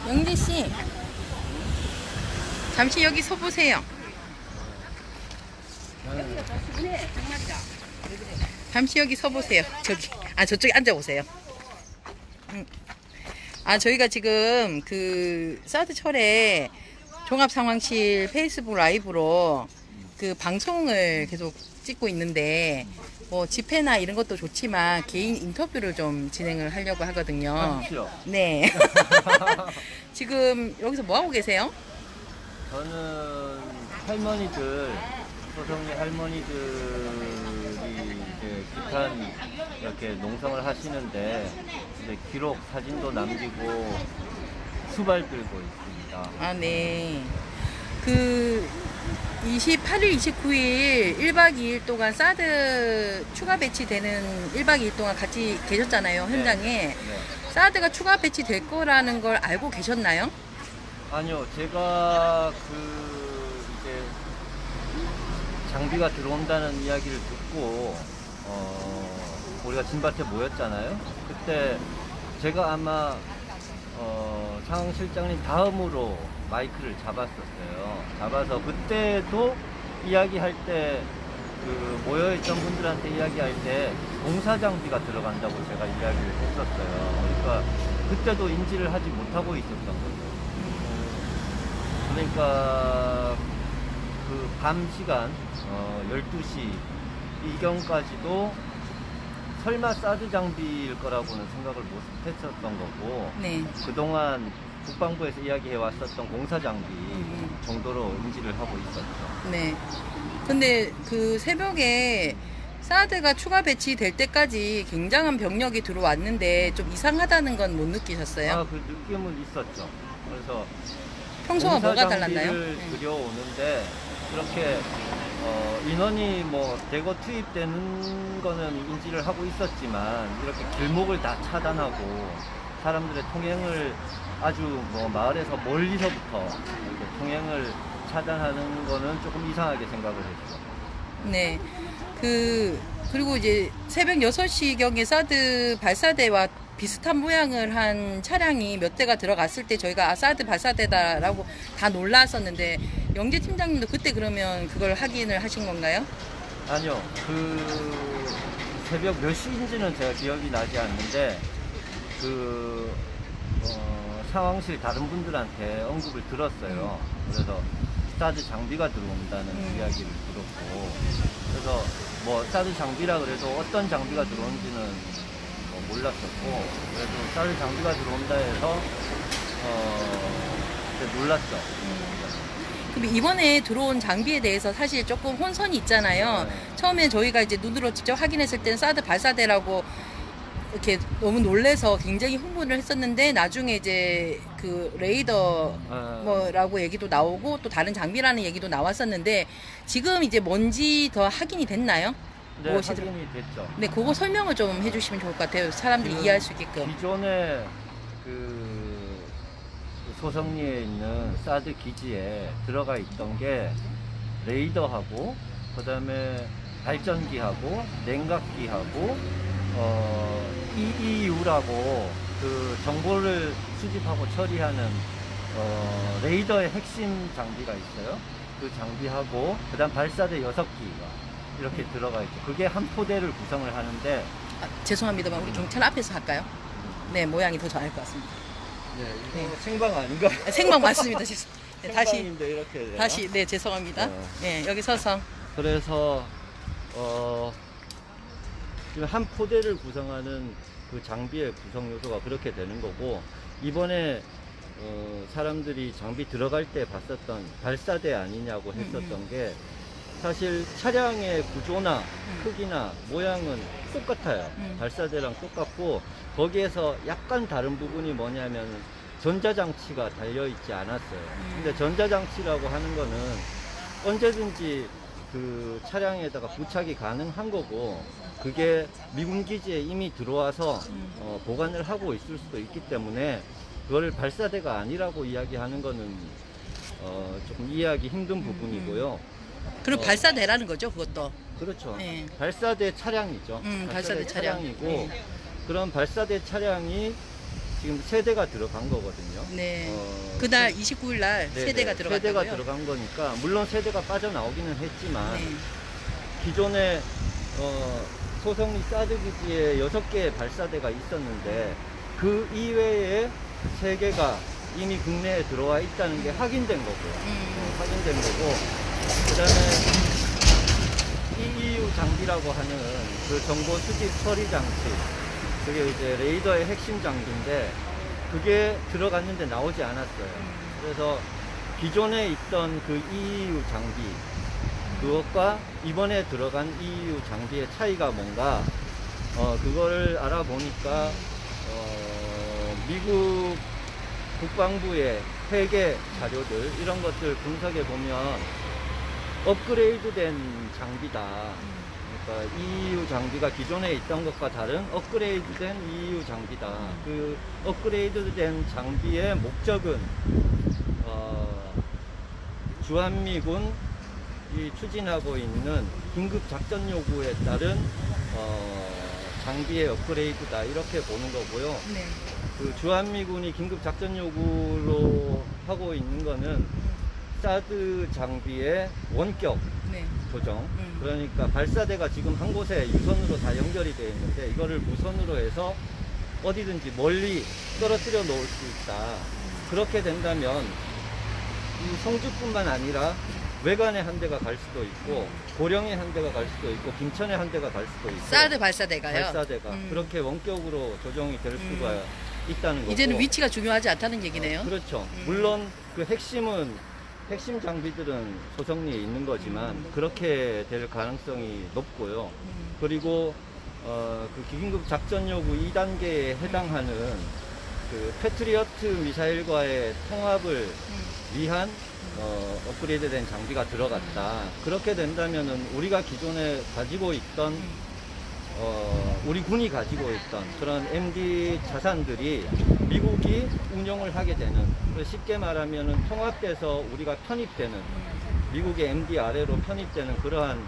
영재씨, 잠시 여기 서 보세요. 잠시 여기 서 보세요. 저기, 저쪽에 앉아 보세요. 저희가 지금 그 사드 철에 종합상황실 페이스북 라이브로 그 방송을 계속 찍고 있는데, 뭐 집회나 이런 것도 좋지만 개인 인터뷰를 좀 진행을 하려고 하거든요. 그렇죠. 네. 지금 여기서 뭐 하고 계세요? 저는 할머니들, 소성리 할머니들이 이제 기탄 이렇게 농성을 하시는데 이제 기록 사진도 남기고 수발 들고 있습니다. 네. 그 28일, 29일 1박 2일 동안 사드 추가 배치되는 1박 2일 동안 같이 계셨잖아요, 현장에. 네. 사드가 추가 배치될 거라는 걸 알고 계셨나요? 아니요, 제가 이제 장비가 들어온다는 이야기를 듣고 우리가 진밭에 모였잖아요. 그때 제가 아마 상황실장님 다음으로 마이크를 잡았었어요. 잡아서 그때도 이야기할 때 모여있던 분들한테 이야기할 때 공사 장비가 들어간다고 제가 이야기를 했었어요. 그러니까 그때도 인지를 하지 못하고 있었던 거죠. 그러니까 그 밤 시간 12시 이경까지도 설마 사드 장비일 거라고는 생각을 못 했었던 거고, 네. 그동안 국방부에서 이야기해 왔었던 공사 장비 정도로 인지를 하고 있었죠. 네. 근데 그 새벽에 사드가 추가 배치될 때까지 굉장한 병력이 들어왔는데 좀 이상하다는 건 못 느끼셨어요? 그 느낌은 있었죠. 그래서 평소와 공사 뭐가 달랐나요? 장비를 들여오는데 그렇게 인원이 뭐 대거 투입되는 거는 인지를 하고 있었지만 이렇게 길목을 다 차단하고 사람들의 통행을 아주 뭐 마을에서 멀리서부터 이렇게 통행을 차단하는 거는 조금 이상하게 생각을 했죠. 네. 그리고 이제 새벽 6시경에 사드 발사대와 비슷한 모양을 한 차량이 몇 대가 들어갔을 때 저희가 사드 발사대다라고 다 놀랐었는데, 영재 팀장님도 그때 그러면 그걸 확인을 하신 건가요? 아니요. 새벽 몇 시인지는 제가 기억이 나지 않는데 상황실 다른 분들한테 언급을 들었어요. 그래서 사드 장비가 들어온다는 이야기를 들었고, 그래서 뭐 사드 장비라 그래도 어떤 장비가 들어오는지는 몰랐었고, 그래도 사드 장비가 들어온다 해서 놀랐죠. 그럼 이번에 들어온 장비에 대해서 사실 조금 혼선이 있잖아요. 네. 처음에 저희가 이제 눈으로 직접 확인했을 때는 사드 발사대라고 이렇게 너무 놀래서 굉장히 흥분을 했었는데, 나중에 이제 그 레이더 뭐라고 얘기도 나오고 또 다른 장비라는 얘기도 나왔었는데, 지금 이제 뭔지 더 확인이 됐나요? 네, 무엇이 확인이 됐죠. 네, 그거 설명을 좀 해주시면 좋을 것 같아요. 사람들이 이해할 수 있게끔. 기존에 소성리에 있는 사드 기지에 들어가 있던 게 레이더하고, 그 다음에 발전기하고, 냉각기하고, EEU라고 그 정보를 수집하고 처리하는 레이더의 핵심 장비가 있어요. 그 장비하고, 그 다음 발사대 6기가 이렇게 들어가 있죠. 그게 한 포대를 구성을 하는데, 죄송합니다만 우리 경찰 앞에서 할까요? 네, 모양이 더 잘할 것 같습니다. 네, 이거 네. 생방 아닌가? 생방 맞습니다. 네, 생방인데 이렇게 되나? 다시 네, 죄송합니다. 네, 여기 서서. 그래서 지금 한 포대를 구성하는 그 장비의 구성 요소가 그렇게 되는 거고, 이번에 사람들이 장비 들어갈 때 봤었던 발사대 아니냐고 했었던 게, 사실 차량의 구조나 크기나 모양은 똑같아요. 발사대랑 똑같고, 거기에서 약간 다른 부분이 뭐냐면 전자장치가 달려있지 않았어요. 근데 전자장치라고 하는 거는 언제든지 그 차량에다가 부착이 가능한 거고, 그게 미군 기지에 이미 들어와서 보관을 하고 있을 수도 있기 때문에 그걸 발사대가 아니라고 이야기하는 거는 조금 이해하기 힘든 부분이고요. 그리고 발사대라는 거죠, 그것도. 그렇죠. 네. 발사대 차량이죠. 발사대 차량. 차량이고, 네. 그런 발사대 차량이 지금 세대가 들어간 거거든요. 네. 어, 그날 29일 날 네네, 세대가 들어갔다고요? 세대가 들어간 거니까 물론 세대가 빠져나오기는 했지만 네. 기존에 소성리 사드 기지에 6개의 발사대가 있었는데 그 이외에 3개가 이미 국내에 들어와 있다는 게 확인된 거고요. 확인된 거고, 그다음에 EEU 장비라고 하는 그 정보 수집 처리 장치, 그게 이제 레이더의 핵심 장비인데 그게 들어갔는데 나오지 않았어요. 그래서 기존에 있던 그 EEU 장비, 그것과 이번에 들어간 EEU 장비의 차이가 뭔가, 그거를 알아보니까, 미국 국방부의 회계 자료들, 이런 것들 분석해 보면 업그레이드된 장비다. 그러니까 EEU 장비가 기존에 있던 것과 다른 업그레이드된 EEU 장비다. 그 업그레이드된 장비의 목적은, 주한미군 이 추진하고 있는 긴급 작전 요구에 따른 장비의 업그레이드다, 이렇게 보는 거고요. 네. 그 주한미군이 긴급 작전 요구로 하고 있는 거는 사드 장비의 원격 네. 조정. 그러니까 발사대가 지금 한 곳에 유선으로 다 연결이 되어 있는데 이거를 무선으로 해서 어디든지 멀리 떨어뜨려 놓을 수 있다. 그렇게 된다면 이 성주뿐만 아니라 외관에 한 대가 갈 수도 있고 고령에 한 대가 갈 수도 있고 김천에 한 대가 갈 수도 있고 사드 발사대가요? 발사대가 그렇게 원격으로 조정이 될 수가 있다는 거고, 이제는 위치가 중요하지 않다는 얘기네요. 그렇죠. 물론 그 핵심 장비들은 소성리에 있는 거지만 그렇게 될 가능성이 높고요. 그리고 그 긴급 작전 요구 2단계에 해당하는 그 패트리어트 미사일과의 통합을 위한 업그레이드된 장비가 들어갔다. 그렇게 된다면은 우리가 기존에 가지고 있던 우리 군이 가지고 있던 그런 MD 자산들이 미국이 운영을 하게 되는, 쉽게 말하면은 통합돼서 우리가 편입되는, 미국의 MD 아래로 편입되는 그러한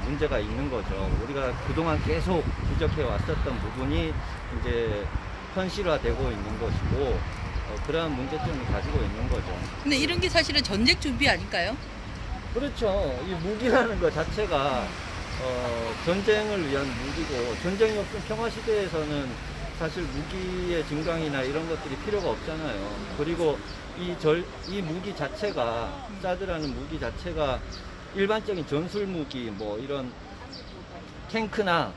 문제가 있는 거죠. 우리가 그동안 계속 지적해 왔었던 부분이 이제 현실화되고 있는 것이고, 그러한 문제점을 가지고 있는 거죠. 근데 이런 게 사실은 전쟁 준비 아닐까요? 그렇죠. 이 무기라는 것 자체가 전쟁을 위한 무기고, 전쟁이 없은 평화시대에서는 사실 무기의 증강이나 이런 것들이 필요가 없잖아요. 그리고 이 무기 자체가, 사드라는 무기 자체가 일반적인 전술 무기, 뭐 이런 탱크나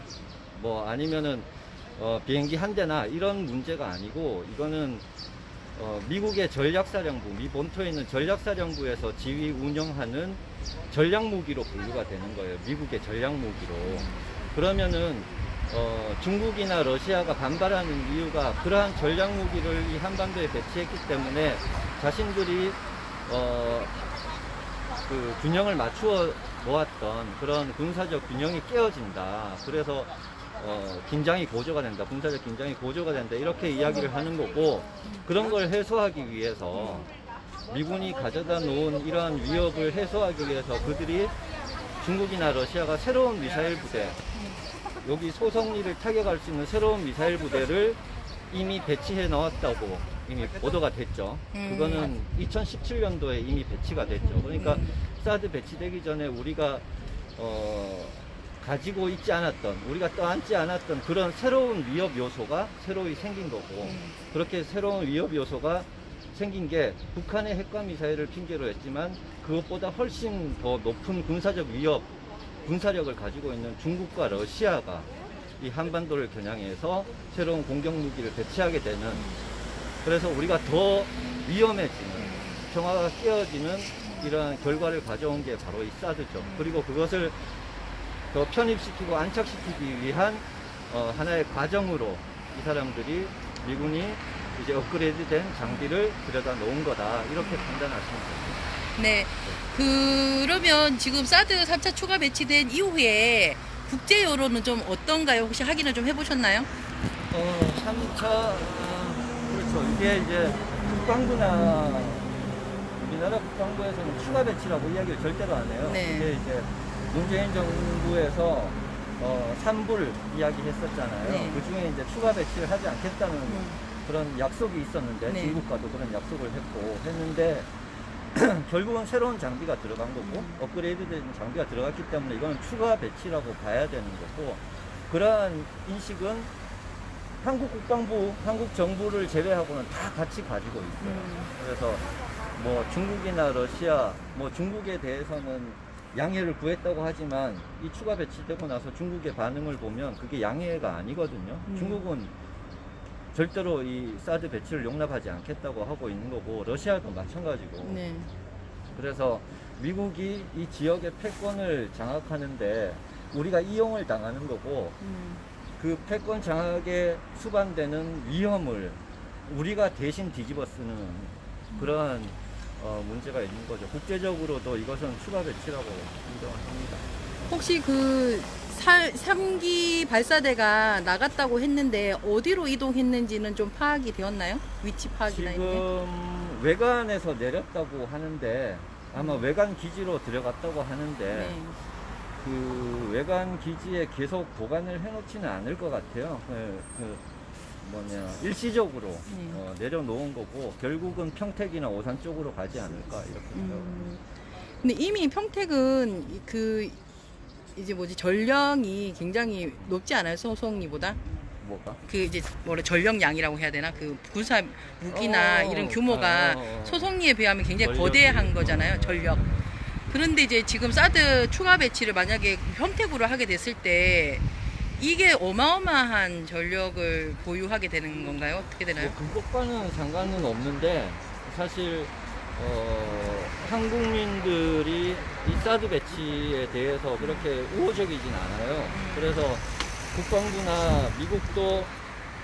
뭐 아니면은 비행기 한 대나 이런 문제가 아니고, 이거는 미국의 전략사령부, 미 본토에 있는 전략사령부에서 지휘 운영하는 전략무기로 분류가 되는 거예요. 미국의 전략무기로. 그러면은 중국이나 러시아가 반발하는 이유가 그러한 전략무기를 이 한반도에 배치했기 때문에 자신들이 그 균형을 맞추어 놓았던 그런 군사적 균형이 깨어진다. 그래서 긴장이 고조가 된다. 군사적 긴장이 고조가 된다. 이렇게 이야기를 하는 거고, 그런 걸 해소하기 위해서 미군이 가져다 놓은 이러한 위협을 해소하기 위해서 그들이, 중국이나 러시아가 새로운 미사일 부대, 여기 소성리를 타격할 수 있는 새로운 미사일 부대를 이미 배치해 나왔다고 이미 보도가 됐죠. 그거는 2017년도에 이미 배치가 됐죠. 그러니까 사드 배치되기 전에 우리가 가지고 있지 않았던, 우리가 떠안지 않았던 그런 새로운 위협 요소가 새로이 생긴 거고, 그렇게 새로운 위협 요소가 생긴 게 북한의 핵과 미사일을 핑계로 했지만 그것보다 훨씬 더 높은 군사적 위협, 군사력을 가지고 있는 중국과 러시아가 이 한반도를 겨냥해서 새로운 공격 무기를 배치하게 되는, 그래서 우리가 더 위험해지는, 평화가 깨어지는 이러한 결과를 가져온 게 바로 이 사드죠. 그리고 그것을 더 편입시키고 안착시키기 위한 하나의 과정으로 이 사람들이, 미군이 이제 업그레이드된 장비를 들여다 놓은 거다, 이렇게 판단하시면 됩니다. 네. 그러면 지금 사드 3차 추가 배치된 이후에 국제 여론은 좀 어떤가요? 혹시 확인을 좀 해보셨나요? 3차, 그렇죠. 이게 이제 국방부나 우리나라 국방부에서는 추가 배치라고 이야기를 절대로 안 해요. 네. 이게 이제 문재인 정부에서 산불 이야기 했었잖아요. 네. 그 중에 이제 추가 배치를 하지 않겠다는 그런 약속이 있었는데 네. 중국과도 그런 약속을 했는데 결국은 새로운 장비가 들어간 거고 업그레이드된 장비가 들어갔기 때문에 이거는 추가 배치라고 봐야 되는 거고, 그러한 인식은 한국 국방부, 한국 정부를 제외하고는 다 같이 가지고 있어요. 그래서 뭐 중국이나 러시아, 뭐 중국에 대해서는 양해를 구했다고 하지만 이 추가 배치되고 나서 중국의 반응을 보면 그게 양해가 아니거든요. 중국은 절대로 이 사드 배치를 용납하지 않겠다고 하고 있는 거고, 러시아도 마찬가지고. 네. 그래서 미국이 이 지역의 패권을 장악하는데 우리가 이용을 당하는 거고, 그 패권 장악에 수반되는 위험을 우리가 대신 뒤집어 쓰는 그러한 문제가 있는 거죠. 국제적으로도 이것은 추가 배치라고 인정을 합니다. 혹시 그 3기 발사대가 나갔다고 했는데 어디로 이동했는지는 좀 파악이 되었나요? 위치 파악이나 이런 게? 지금 외관에서 내렸다고 하는데 아마 외관 기지로 들어갔다고 하는데 네. 그 외관 기지에 계속 보관을 해놓지는 않을 것 같아요. 일시적으로 내려놓은 거고 결국은 평택이나 오산 쪽으로 가지 않을까 이렇게 생각합니다. 근데 이미 평택은 이제 전령이 굉장히 높지 않아요? 소송리보다? 뭐가? 그 이제 전령량이라고 해야 되나? 그 군사 무기나 이런 규모가 소송리에 비하면 굉장히 전력이. 거대한 거잖아요. 전력. 그런데 이제 지금 사드 추가 배치를 만약에 평택으로 하게 됐을 때 이게 어마어마한 전력을 보유하게 되는 건가요? 어떻게 되나요? 뭐 그것과는 상관은 없는데 사실 한국민들이 이 사드 배치에 대해서 그렇게 우호적이진 않아요. 그래서 국방부나 미국도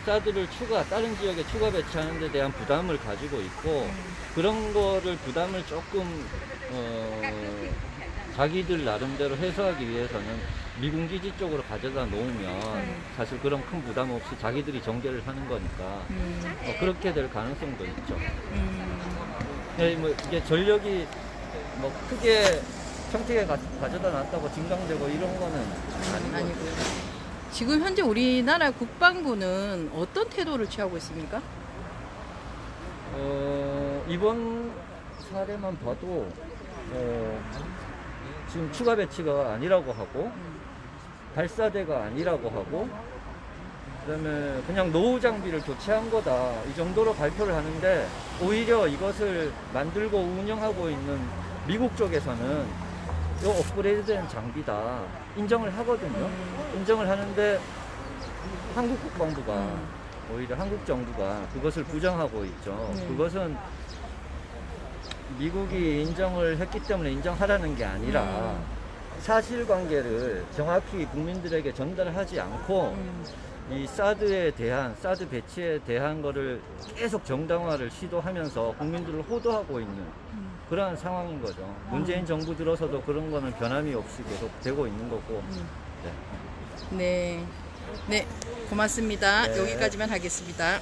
사드를 다른 지역에 추가 배치하는 데 대한 부담을 가지고 있고, 그런 거를 부담을 조금 자기들 나름대로 해소하기 위해서는 미군 기지 쪽으로 가져다 놓으면 사실 그런 큰 부담 없이 자기들이 전개를 하는 거니까 그렇게 될 가능성도 있죠. 네, 뭐 이게 전력이 뭐 크게 평택에 가져다 놨다고 진강되고 이런 거는 아니고요. 지금 현재 우리나라 국방부는 어떤 태도를 취하고 있습니까? 이번 사례만 봐도 지금 추가 배치가 아니라고 하고 발사대가 아니라고 하고 그다음에 그냥 노후 장비를 교체한 거다 이 정도로 발표를 하는데, 오히려 이것을 만들고 운영하고 있는 미국 쪽에서는 이 업그레이드된 장비다 인정을 하거든요. 인정을 하는데 한국 국방부가 오히려 한국 정부가 그것을 부정하고 있죠. 그것은 미국이 인정을 했기 때문에 인정하라는 게 아니라 사실관계를 정확히 국민들에게 전달하지 않고 이 사드 배치에 대한 거를 계속 정당화를 시도하면서 국민들을 호도하고 있는 그러한 상황인 거죠. 문재인 정부 들어서도 그런 거는 변함이 없이 계속 되고 있는 거고. 네. 네. 고맙습니다. 네. 여기까지만 하겠습니다.